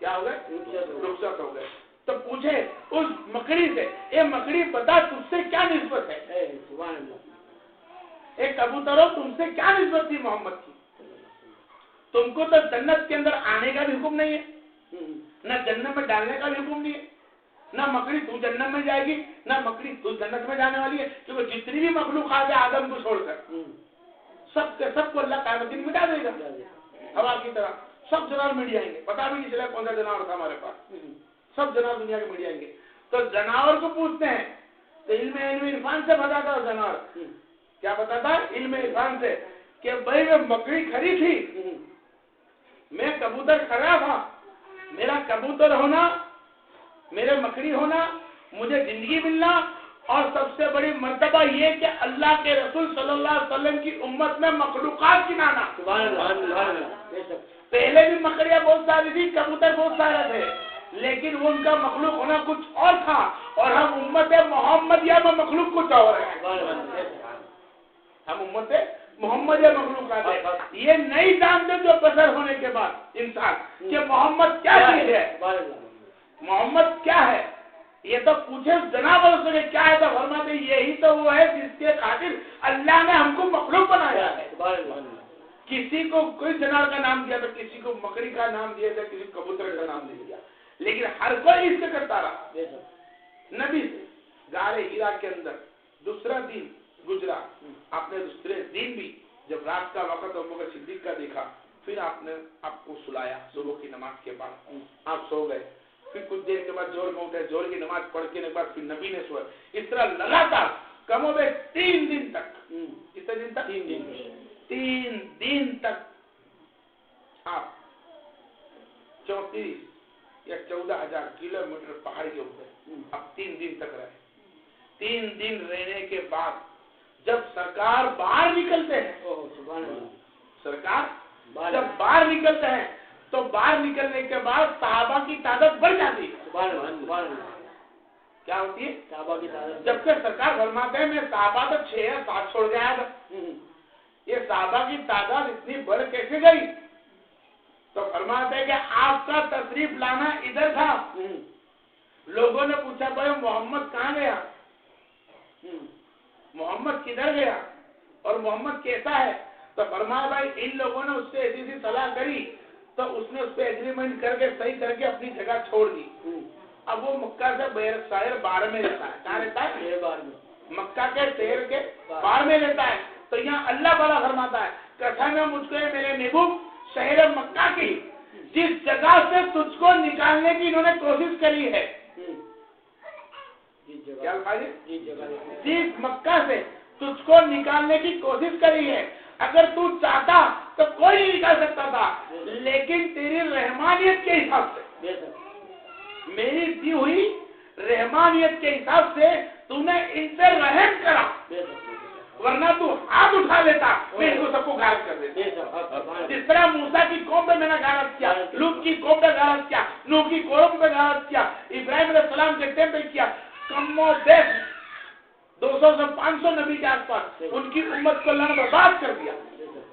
کیا ہو گئے؟ رخصت ہو گئے. تو پوچھے اس مکڑی سے، اے مکڑی بتا تجھ سے کیا نسبت ہے؟ اے کبوتروں تم سے کیا نسبت تھی محمد کی؟ تم کو تو جنت کے اندر آنے کا بھی حکم نہیں ہے، نہ جنت میں ڈالنے کا بھی حکم نہیں ہے، نہ مکڑی تو جنت میں جائے گی نہ مکڑی تو جنت میں جانے والی ہے، کیونکہ جتنی بھی مخلوقات ہے آدم کو چھوڑ کر سب کے سب کو اللہ قیامت دن مٹا دے گا ہوا کی طرح. سب جناب مٹ جائیں گے، پتا بھی نہیں چلا کون سا جناور تھا ہمارے پاس، سب جناب دنیا کے مٹ جائیں گے. تو جناور کو پوچھتے ہیں تو علم عرفان سے بتاتا ہے جناور، کیا بتاتا ہے؟ علم عرفان سے کہ بھائی میں مکڑی کھڑی تھی، میں کبوتر کھڑا تھا، میرا کبوتر ہونا، میرے مکڑی ہونا، مجھے زندگی ملنا، اور سب سے بڑی مرتبہ یہ کہ اللہ کے رسول صلی اللہ علیہ وسلم کی امت میں مخلوقات گنانا. پہلے بھی مکڑیاں بہت ساری تھی، کبوتر بہت سارے تھے، لیکن ان کا مخلوق ہونا کچھ اور تھا، اور ہم امت محمدیہ میں مخلوق کچھ اور ہے. ہم امت محمدیہ مخلوقات ہے. یہ نہیں جانتے جو بشر ہونے کے بعد انسان کہ محمد کیا چیز ہے، محمد کیا ہے. یہ تو پوچھے جناب سے کیا ہے تو فرماتے یہی تو وہ ہے جس کے خاطر اللہ نے ہم کو مخلوق بنایا ہے. کسی کو کوئی جناب کا نام دیا تھا، کسی کو مکڑی کا نام دیا تھا، کسی کو کبوتر کا نام دیا، لیکن ہر کوئی اس سے کرتا رہا. نبی سے غار ہیرا کے اندر دوسرا دن گزرا، آپ نے دوسرے دن بھی جب رات کا وقت ابوبکر صدیق کا دیکھا، پھر آپ نے آپ کو سلایا صبح کی نماز کے بعد، آپ سو گئے، پھر کچھ دیر کے بعد زور میں اٹھے، زور کی نماز پڑھ کے بعد پھر نبی نے سویا. اس طرح لگاتار کم و بیش 3 دن تک. کتنے دن تک؟ 3 دن تک آپ 34 یا 14,000 کلومیٹر پہاڑ کے اوپر اب 3 دن تک رہے. 3 دن رہنے کے بعد جب سرکار باہر نکلتے ہیں، سرکار جب باہر نکلتے ہیں تو باہر نکلنے کے بعد صحابہ کی تعداد بڑھ جاتی ہے. کیا ہوتی ہے؟ صحابہ کی تعداد. جبکہ سرکار فرماتے ہیں میں صحابہ تو 6 یا 7 چھوڑ گیا تھا، یہ صحابہ کی تعداد اتنی بڑھ کیسے گئی؟ تو فرماتے ہیں کہ آپ کا تشریف لانا ادھر تھا. لوگوں نے پوچھا بھائی محمد کہاں گیا، محمد کدھر گیا اور محمد کیسا ہے؟ تو فرمایا بھائی ان لوگوں نے اس سے ایسی سی صلاح کری تو اس نے اس پہ ایگریمنٹ کر کے صحیح کر کے اپنی جگہ چھوڑ دی. اب وہ مکہ سے شہر بار میں رہتا ہے. کہاں رہتا ہے؟ مکہ کے شہر کے بار میں رہتا ہے. تو یہاں اللہ تعالیٰ فرماتا ہے قسم ہے مجھ کو میرے محبوب شہر مکہ کی جس جگہ سے تجھ کو نکالنے کی انہوں نے کوشش کری ہے، جس مکہ سے تجھ کو نکالنے کی کوشش کری ہے، اگر تو چاہتا تو کوئی نہیں نکال سکتا تھا، لیکن تیری رحمانیت کے حساب سے، میری دی ہوئی رحمانیت کے حساب سے تو نے ان سے رحم کرا، ورنہ تو ہاتھ اٹھا لیتا میں ان کو سب کو غارت کر دیتا. جس طرح موسیٰ کی قوم پہ میں نے غارت کیا، لوط کی قوم پہ غارت کیا، نوح کی قوم پہ غارت کیا، ابراہیم علیہ السلام کے ٹائم پہ کیا، کم و بیش 200 سے 500 نبی کے آس پاس ان کی امت کو اللہ نے برباد کر دیا.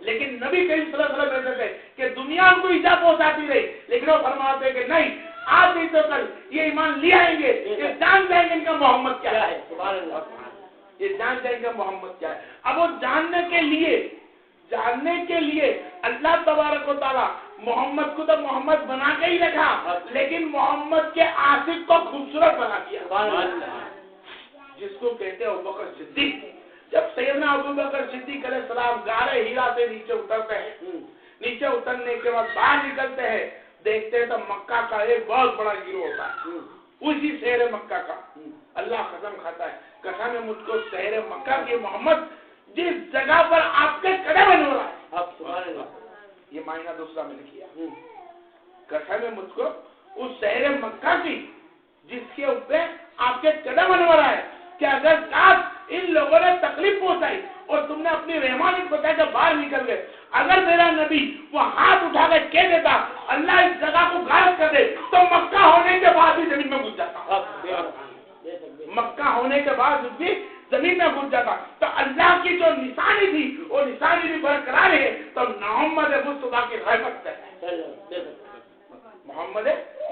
لیکن نبی کریم صلی اللہ علیہ وسلم کہتے تھے کہ دنیا ان کو ایجا پہنچاتی رہی، لیکن وہ فرماتے کہ نہیں آج نہیں تو کل یہ ایمان لے آئیں گے، یہ جان جائیں گے ان کا محمد کیا ہے. یہ جان جائیں گے محمد کیا ہے. اب وہ جاننے کے لیے اللہ تبارک و تعالیٰ محمد کو تو محمد بنا کے ہی رکھا، لیکن محمد کے عاشق کو خوبصورت بنا دیا، جس کو کہتے ہیں ابوبکر صدیق. جب سیدنا ابوبکر صدیق علیہ السلام غار ہیرا سے نیچے اترتے ہیں، نیچے اترنے کے بعد باہر نکلتے ہیں، دیکھتے ہیں تو مکہ کا ایک بہت بڑا گروہ ہوتا ہے، اسی شہر مکہ کا. اللہ قسم کھاتا ہے قسم ہے مجھ کو شہر مکہ کی محمد جس جگہ پر آپ کے قدم ہو رہا ہے، یہ معنی دوسرا میں نے کیا، قسم ہے مجھ کو اس شہر مکہ کی جس کے اوپر آپ کے قدم ہو رہا ہے کہ اگر کاش ان لوگوں نے تکلیف پہنچائی اور تم نے اپنی رحمانیت بتا کے باہر نکل گئے، اگر میرا نبی وہ ہاتھ اٹھا کر کہہ دیتا اللہ اس جگہ کو غارت کر دے تو مکہ ہونے کے بعد بھی زمین میں گھس جاتا، مکہ ہونے کے بعد بھی زمین میں گھس جاتا. تو اللہ کی جو نشانی تھی وہ نشانی بھی برقرار ہے. تو محمد مصطفیٰ کی رحمت ہے، محمد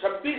26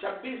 26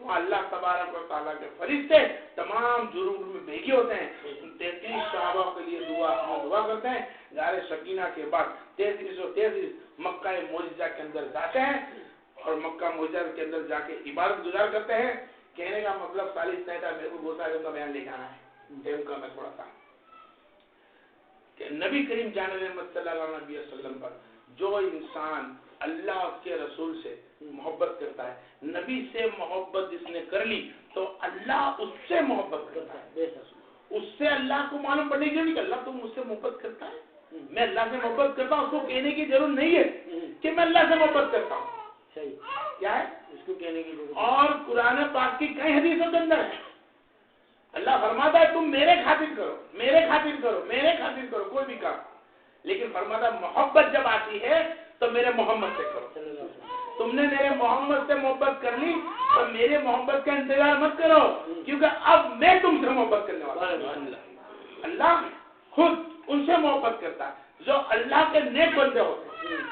وہاں اللہ تبارک و تعالیٰ کے فرشتے تمام جرم میں بھیگے ہوتے ہیں. 33 صحابہ کے لیے دعا کرتے ہیں. غار سکینہ کے بعد 33 مکہ معجزہ کے اندر جاتے ہیں اور مکہ معجزہ کے اندر جا کے عبادت گزار کرتے ہیں. کہنے کا مطلب 40 نہیں تھا، میرے کو بہت سارے کا بیان لے جانا ہے ٹائم کا میں تھوڑا سا کہ نبی کریم جان رحمت صلی اللہ علیہ وسلم پر جو انسان اللہ کے رسول سے محبت کرتا ہے، نبی سے محبت جس نے کر لی تو اللہ اس سے محبت کرتا ہے. اس سے اللہ کو معلوم پڑنے کی نہیں کہ اللہ تم مجھ سے محبت کرتا ہے، میں اللہ سے محبت کرتا ہوں. اس کو کہنے کی ضرورت نہیں ہے کہ میں اللہ سے محبت کرتا ہوں. کیا ہے اس کو کہنے کی ضرورت. اور قرآن پاک کی کئی حدیثوں کے اندر ہے اللہ فرماتا ہے تم میرے خاطر کرو، میرے خاطر کرو، میرے خاطر کرو کوئی بھی کام. لیکن فرماتا ہے محبت جب آتی ہے تو میرے محمد سے کرو. تم نے میرے محمد سے محبت کر لی تو میرے محبت کا انتظار مت کرو، کیونکہ اب میں تم سے محبت کرنے والا ہوں. اللہ خود ان سے محبت کرتا ہے جو اللہ کے نیک بندے ہوتے ہیں.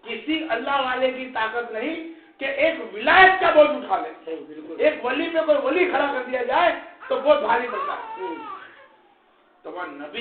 کسی اللہ والے کی طاقت نہیں کہ ایک ولایت کا بوجھ اٹھا لے. ایک ولی پہ کوئی ولی کھڑا کر دیا جائے تو بہت بھاری پڑتا ہے. تو وہ نبی